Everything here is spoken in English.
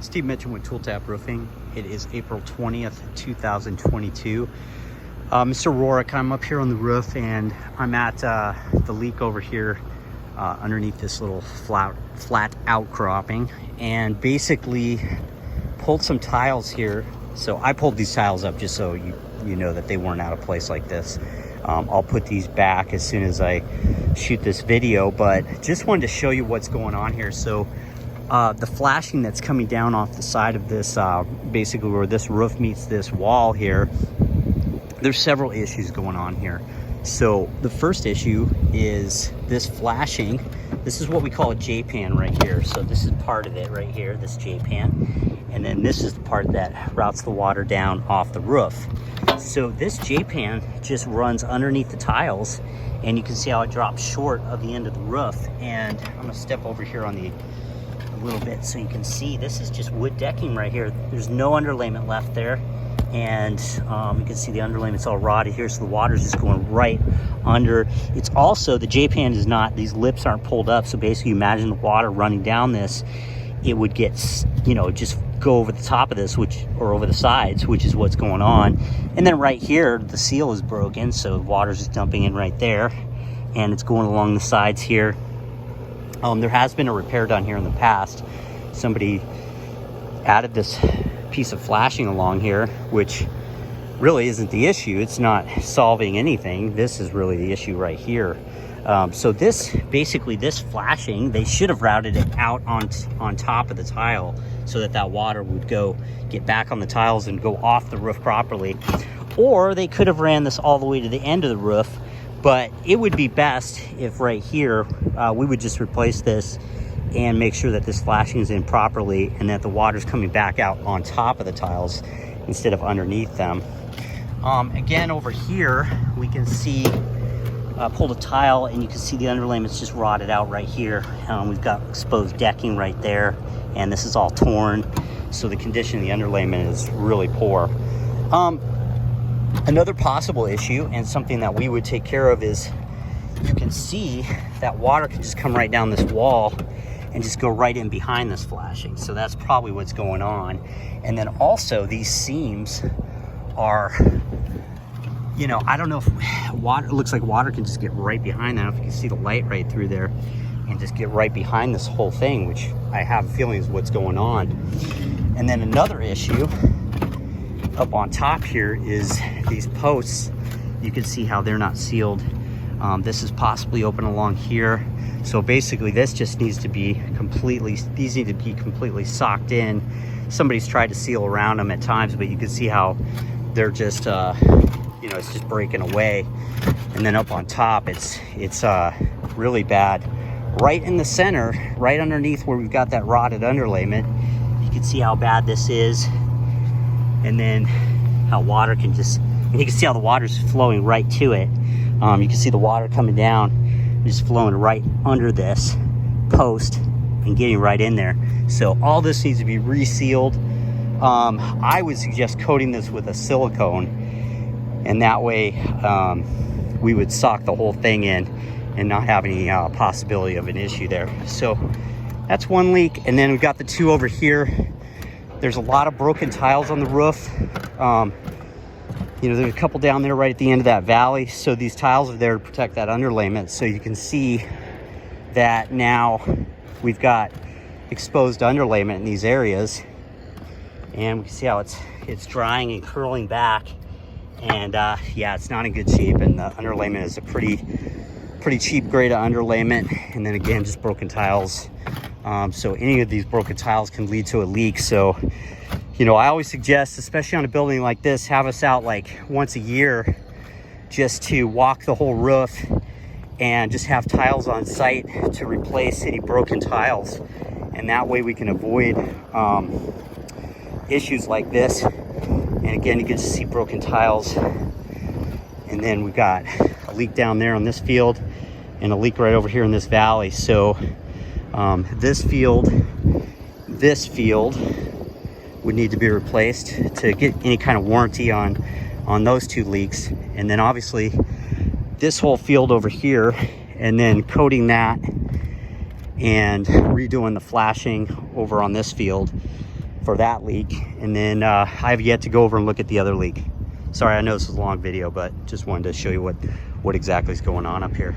Steve Mitchell with Tool Tap Roofing. It is April 20th, 2022. Mr. Rourke, I'm up here on the roof and I'm at the leak over here underneath this little flat outcropping, and basically pulled some tiles here. So I pulled these tiles up just so you know that they weren't out of place like this. I'll put these back as soon as I shoot this video, but just wanted to show you what's going on here. So the flashing that's coming down off the side of this, basically where this roof meets this wall here, there's several issues going on here. So the first issue is this flashing. This is what we call a J-pan right here. So this is part of it right here, this J-pan. And then this is the part that routes the water down off the roof. So this J-pan just runs underneath the tiles, and you can see how it drops short of the end of the roof. And I'm gonna step over here on a little bit so you can see this is just wood decking right here. There's no underlayment left there. And you can see the underlayment's all rotted here, so the water's just going right under. It's also, the J-pan is not, these lips aren't pulled up, so basically imagine the water running down this, it would get, just go over the top of this, or over the sides, which is what's going on. And then right here, the seal is broken, so the water's just dumping in right there, and it's going along the sides here. There has been a repair done here in the past. Somebody added this piece of flashing along here, which really isn't the issue. It's not solving anything. This is really the issue right here. So this flashing, they should have routed it out on top of the tile so that water would get back on the tiles and go off the roof properly. Or they could have ran this all the way to the end of the roof, but it would be best if right here, we would just replace this and make sure that this flashing is in properly and that the water's coming back out on top of the tiles instead of underneath them. Again, over here, we can see, pulled a tile and you can see the underlayment's just rotted out right here. We've got exposed decking right there, and this is all torn. So the condition of the underlayment is really poor. Another possible issue, and something that we would take care of, is you can see that water can just come right down this wall and just go right in behind this flashing. So that's probably what's going on. And then also these seams are, I don't know if water, it looks like water can just get right behind that. I don't know if you can see the light right through there and just get right behind this whole thing, which I have a feeling is what's going on. And then another issue up on top here is these posts. You can see how they're not sealed. This is possibly open along here. So basically this just needs to be these need to be completely socked in. Somebody's tried to seal around them at times, but you can see how they're just, it's just breaking away. And then up on top, it's really bad. Right in the center, right underneath where we've got that rotted underlayment, you can see how bad this is. And then how water can and you can see how the water's flowing right to it. You can see the water coming down, just flowing right under this post and getting right in there. So all this needs to be resealed. I would suggest coating this with a silicone, and that way we would sock the whole thing in and not have any possibility of an issue there. So that's one leak. And then we've got the two over here. There's a lot of broken tiles on the roof. There's a couple down there right at the end of that valley. So these tiles are there to protect that underlayment. So you can see that now we've got exposed underlayment in these areas. And we can see how it's drying and curling back. And yeah, it's not in good shape. And the underlayment is a pretty cheap grade of underlayment. And then again, just broken tiles. So any of these broken tiles can lead to a leak. So I always suggest, especially on a building like this, have us out like once a year just to walk the whole roof and just have tiles on site to replace any broken tiles. And that way we can avoid issues like this. And again, you can see broken tiles. And then we've got a leak down there on this field and a leak right over here in this valley. So this field would need to be replaced to get any kind of warranty on those two leaks. And then obviously this whole field over here, and then coating that and redoing the flashing over on this field for that leak. And then I have yet to go over and look at the other leak. Sorry, I know this is a long video, but just wanted to show you what exactly is going on up here.